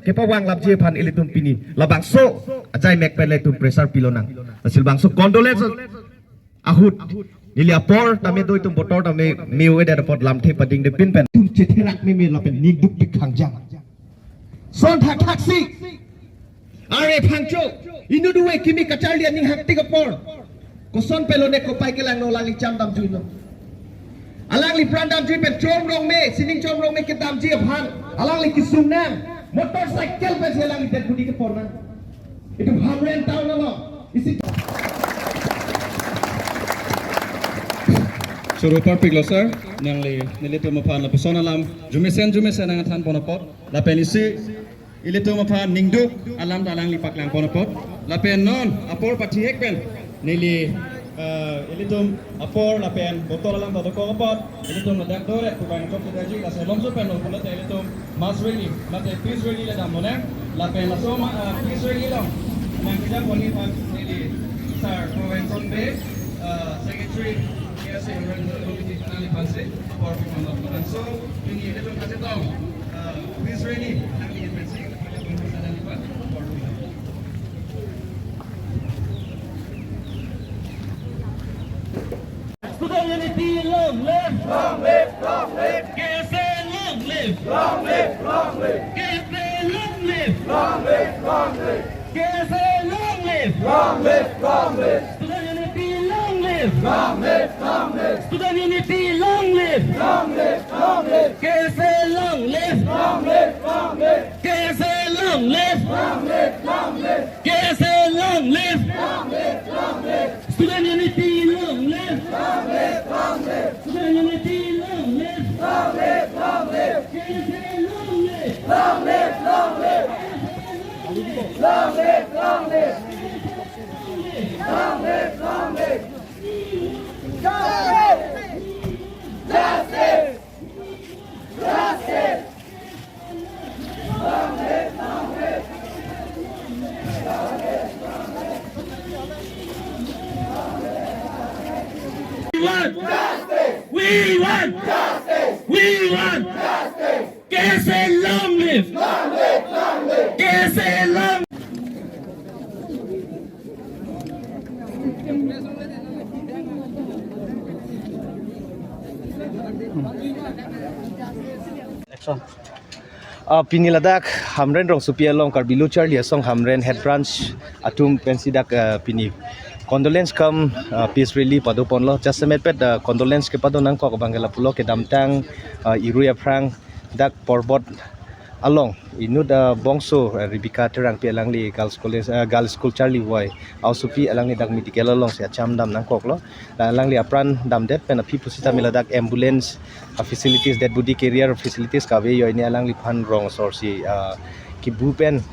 ke pawang lap je phan ilitum pini labang so ajai mek pele tum pressure pilonang silbang so condolence ahut nilia por tame doi tum botor tame miwe da pot lam the pading de pin pen tum che therak me me la pen nik duk tik khang jang son thak taxi are phangcho inu duwe kimi kachalian ning hak tik por ko son pelone ko pai kelang no lang cham dam juino alang li prandam ji pen chom rong me sining chom rong me ke dam ji phan alang li kisung nang motorcycle pe selang ite kudi ke porna itu hamren tahu nalo isi Suruh perfect lo sir nang li tu mapan la persona lam jumesen nang than ponopot la penisi ili tu mapan ningduk alam dalang li paklang ponopot la pen non apor pati hek pen nili ilitum apor la pen botol alam da ko pot ilitum dak dore ku bang top daji la selom so pen ko la ilitum mas really la te peace really la dam mona la pen la so peace really long nang kita poni pan nili sir provincial be secretary KSA committee kanali panse apor pon so ini ilitum kasi tong peace really nang ni pensi ilitum sanali pan apor Student unity, long live! Long live! Long live! KSA, long live! Long live! Long live! KSA, long live! Long live! Long live! KSA, long live! Long live! Long live! Student unity, long live! Long live! Long live! Student unity, long live! Long live! Long live! KSA, long live! Long live! Long live! KSA, long live! Long live! Long live! KSA, long live! Long live! Long live! Student unity, long live! Long live! Long live! Student unity, long live! Long live! Long live! KSA, long live! Long live! Long live! Long live! Long live! Long live! Long live! Justice! Justice! Long live! Long live! We want Justice! We want Justice! KSA, long live! Long live! Long live! KSA, long Pini ladak hamren rong supia long karbilu charlie song hamren head branch atum pensidak pini condolence come peace relief padu ponlo jasamet pet condolence ke padu nang ko bangela pulo ke damtang iruya prang dak porbot along inud bongso ribika terang pi alangli girls school charlie wai ausupi alangli dak medical along sia chamdam nang koklo alangli apran damdet pen api pusita miladak ambulance facilities dead body carrier facilities ka ve yoini alangli phan rong sorsi ki bupen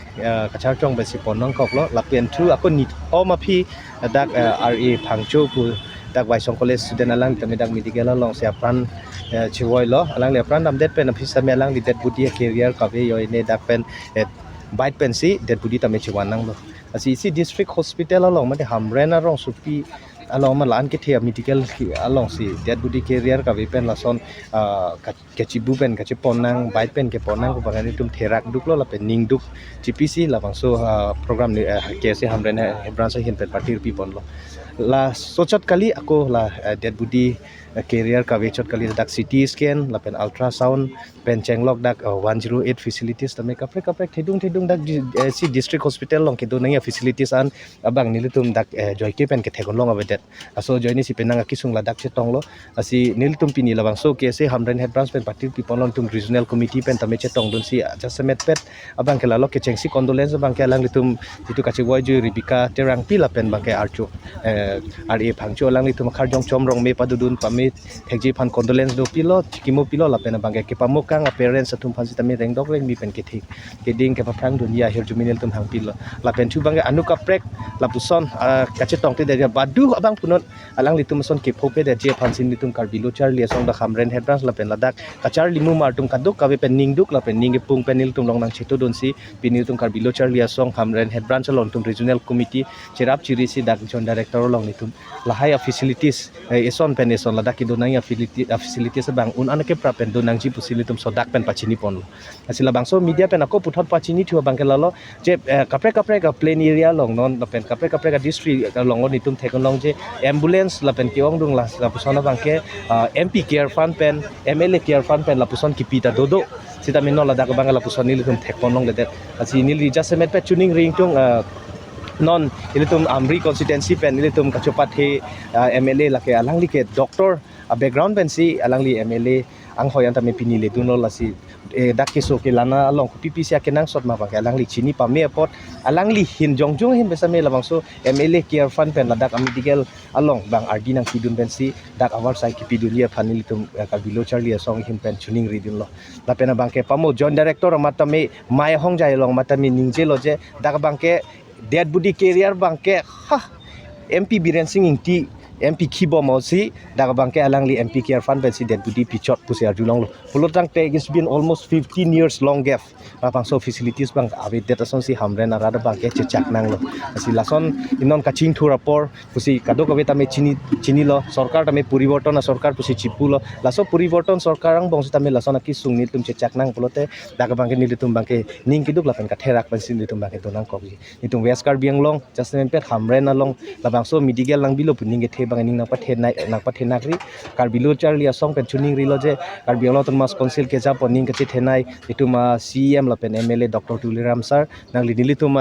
kachar chong besi ponong koklo lapen thu ako nit o mapi dak ra phangcho pu dak waisong college student alang tamedak medical along sia pran chiwoi lo alang le pran dam det pen officer me alang dead body carrier ka ve yoine dak pen bite pen si dead body tame chiwan nang lo asi si district hospital along ma de hamrena rong supi along ma lan ke thia medical along si dead body carrier ka ve pen la son ke chibu pen ka chipon nang bite pen ke ponang ko bangani tum therak duk lo la pen ning duk GPC la bang so program ni ke se hamrena branch hin pen party pipon lo la sochot kali ako la dead body carrier ka vechot kali dak CT scan la pen ultrasound pen chenglok dak 108 facilities tame kaprek thedung dak si district hospital long ke do nang facilities an abang nilitum dak joike pen ke thegon long abedet aso joini si penang kisung la dak chetong lo asi nilitum pini labang so ke se hamren head branch pen party people long tum regional committee pen tame chetong don si jasamet pet abang ke la lo ke chengsi condolence abang ke lang litum itu kachi waju ribika terang pila pen bang ke archo RA phangcho lang litum kharjong chomrong me padudun pame thekji phan condolence do pilo kimo pilo la pen bang ke pamukang parents atum phan sitame rengdok reng mi pen ke thik ke ding ke phang dunia her juminel tum hang pilo la pen chu bang anu kaprek la puson kache tong te de badu abang punot alang litum son ke phope de je phan sin litum karbilu charlie song da hamren head branch la pen ladak kachar limu martum kaduk ka pen ning duk la pen ning pung penil tum long nang cheto don si pinil tum karbilu charlie song hamren head branch long tum regional committee chirap chiri si dak jon director long litum la high facilities eson pen eson la ki donang ya facilities bang un anake prapen donang ji pusilitum sodak pen pachini pon asila bangso media pen ako puthot pachini thua bangke lalo je kapre ka plain area long non pen kapre ka district long nitum thekon long je ambulance la pen kiong dung la pusona bangke MP care fund pen MLA care fund pen la puson kipita dodo sita min no la dak bangala puson nilitum thekon long le asi nil adjustment pe tuning ring tung non ilitum amri constituency pen ilitum kachopat he MLA lake alangli ke doctor background pen si alangli MLA ang hoyan tami pinili dunol lasi dakiso ke lana long PPC akenang sot ma bang alangli chini pamne pot alangli hin jongjong hin besame labang so MLA care fund pen ladak amidigal along bang RD nang pidun pen si dak awar sai ki pidulia panilitum kabilo charlie song hin pen tuning ridin lo la pena bangke pamo joint director matame mai hongjai long matami ningje lo je dak bangke dead body carrier bangke ha MP Biren Singh ingti MP Kibo Mosi daga bangke alangli MP care fund ben si dead body pichot pusi arjulong lo pulotang te it's been almost 15 years long gap bang so facilities bang avi data son si hamren arada bangke chechak nang lo si lason inon kaching thura por pusi kado kaveta me chini lo sarkar tame puriborton sarkar pusi chipu lo laso puriborton sarkarang bangsi tame lason ki sungni tum chechak nang pulote daga bangke nilitum bangke ning kiduk lapen ka therak pan sin litum bangke donang kogi nitum weskar biang long justmen pet hamren along labang so midigal lang bilo puning ke bangning nang pathenakri karbilo charlia song pen tuning rilo je karbiolo mas council ke ja poning ke thenai ituma CM la pen MLA Dr Tuliram sir nang nilitum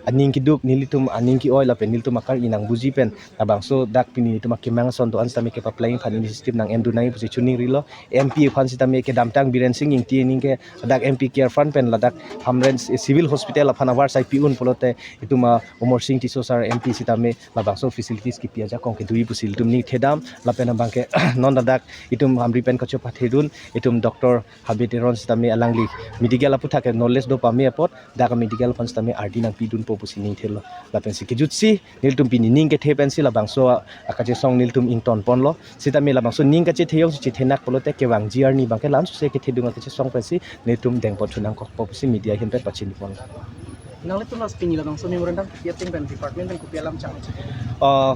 aning kiduk nilitum aning ki oil la pen nilitum akar inang buji pen abang so dak pini ituma kimang son to anstami ke applying funding system nang endu nai pusi tuning rilo MP fan sitame ke damtang Biren Singh ingti ning ke dak MP care fund pen ladak hamren civil hospital la phanawar sai piun polote ituma Umar Singh Tiso sir MP sitame labang so facilities ki piaja kong ke dui pusil tum ni thedam lapena bangke non dadak itum hamri pen kacho pathedun itum doctor habiteron stami alangli medical apu thake knowledge do pami apot daga medical fund stami RD nang pidun po pusini thelo lapen sikijutsi niltum pini ning ke the pensil labangso akache song niltum ington ponlo sitami labangso ning kache theyong chi thenak polote kewang GR ni bangke lam se ke thedunga kache song pensi niltum dengpo thunang ko pusi media himpe pachini pon nang letu nas pinila bang so memorandum piating pen department pen kupialam chang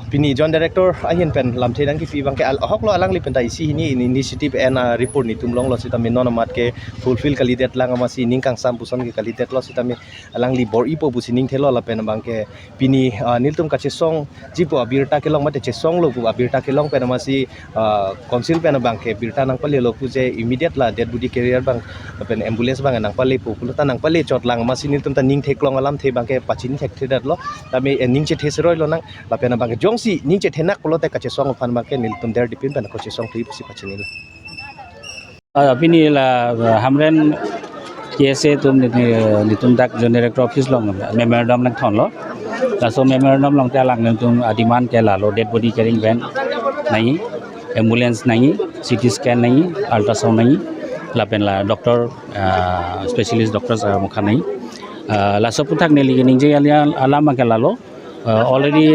pini joint director ahin pen lam thedang ki pi bangke hoklo alangli pen dai si ni initiative and report ni tumlong lo sitami non mat ke fulfill kalidet lang amasi ningkang sam puson ke kalidet lo sitami alangli bor ipo busining thelo la pen bangke pini niltum kache song jipo abirta ke long mate che song lo bu abirta ke long pen amasi council pen bangke birta nang pale lo pu je immediate la dead body carrier bang pen ambulance bang nang pale pu kulata nang pale chot lang amasi niltum ta ning theklong alam the bangke pachin thek thedat lo tami ningche theseroi lo nang la pen bangke jongsi ningche thenak polote kache song fan bangke niltum der dipin pen kache song thi pusi pachinila pini la hamren KSA tum nitum dak joint director office long memorandum lang thon lo la so memorandum long ta lang tum demand ke la lo dead body carrying van nahi ambulance nahi CT scan nahi ultrasound nahi la pen la doctor specialist doctors mukha nahi la so puthak ne li ning je alama ke la lo already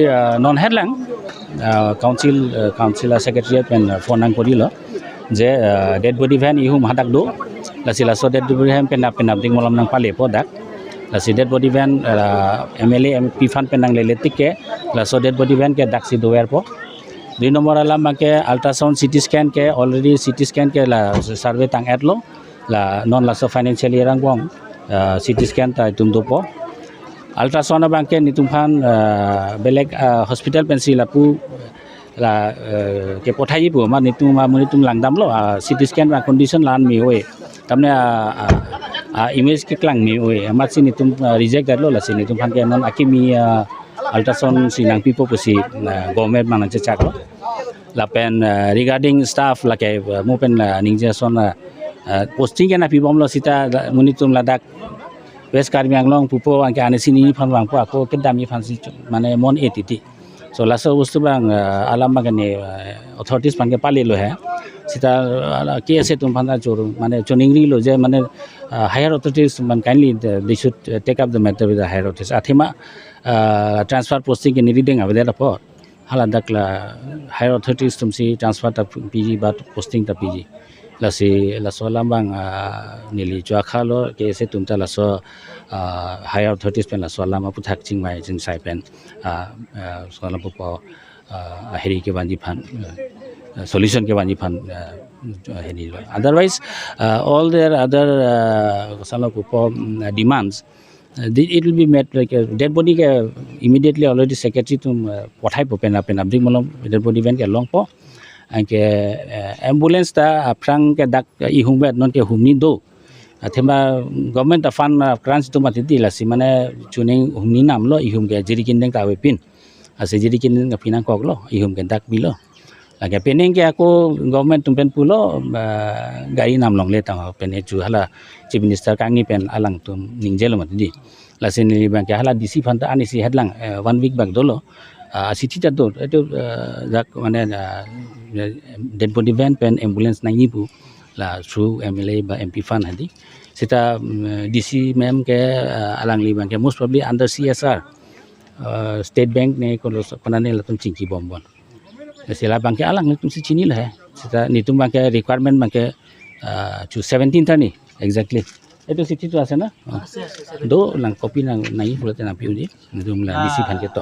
non headlang council secretary pen phone nang kori lo je dead body van ihum hadak do lasila so dead body van pen ding molam nang pale po dak lasi dead body van MLA MP fund pen nang lele tikke la so dead body van ke dak si do po 2 number alam ke ultrasound CT scan ke already CT scan ke la survey tang at lo la non la so financially rang bong CT scan ta tum do po ultrasound bang ke nitum phan beleg hospital pen si la pu la ke pothai pu ma nitum ma munitum langdam lo CT scan ba condition lan mi we tamne image ke klang mi we ma si nitum reject dat lo la si nitum phan ke non akimi ultrasound si nang pipo pusi government man che chak lo la pen regarding staff la ke mo pen ningja son posting ke na pi bom lo sita munitum ladak west karmiang long pupo angke ane sini phan wang po ako kedami phan si mane mon etiti so laso bostu bang alam magane authorities phan ke pale lo hai sita KSA tum phan jor mane choningri lo je mane higher authorities man kindly they should take up the matter with the higher authorities athima transfer posting ke needing avade report haladak la higher authorities tum si transfer ta PG but posting ta PG lasi laso lambang nili chwa khalo KSA tum ta laso higher authorities pen laso lama puthak chingmai jing sai pen so lam po heri ke banji phan solution ke wani phan heni lo otherwise all their other salo ko demands it will be met like a dead body ke immediately already secretary tum pothai po pen abdik molom dead body van ke long po ke ambulance ta aprang ke dak I humbet non ke humni do athema government ta fund grants tu matiti la si mane chuning humni nam lo I hum ke jiri kin deng ta we pin ase jiri kin pinang kok lo I hum ke dak bi lo lagi pening ke aku government tumpen pulo gari nam long le tang pen chu hala chief minister kangi pen alang tum ningjelo matidi la sin li bang ke hala dc phanta ani si headlang 1 week back dolo asithi ta do eto jak mane dead body van pen ambulance nangi pu la through mla ba mp fund hadi sita dc mem ke alang li bang ke most probably under csr state bank ne ko panane la tum chingki bombon sila bangke alang nitum si chini lah sita nitum bangke requirement bangke chu 17 tani exactly itu situ tu asana do lang copy nang nai bulate na piu ni nitum la disi phan ke to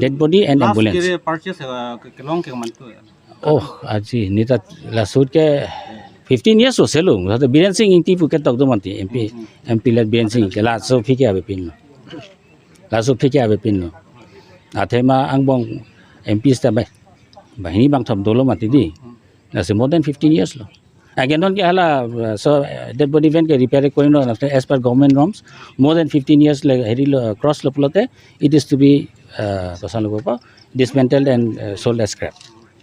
dead body and ambulance purchase ke long ke man tu oh aji nita la sut ke 15 years so selo ta biren sing inti pu ke tok do manti mp la biren sing ke la so phike ave pin la so phike ave pin no athema angbong mp sta bahini bang thom dolo matidi that's more than 15 years lo again non ke hala so dead body van ke repair koin no as per government norms more than 15 years like heri cross lo pulote it is to be pasan lo pa dismantled and sold as scrap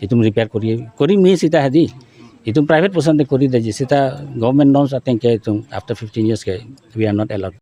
itum repair kori mi sita hadi itum private person de kori de sita government norms I think ke itum after 15 years ke we are not allowed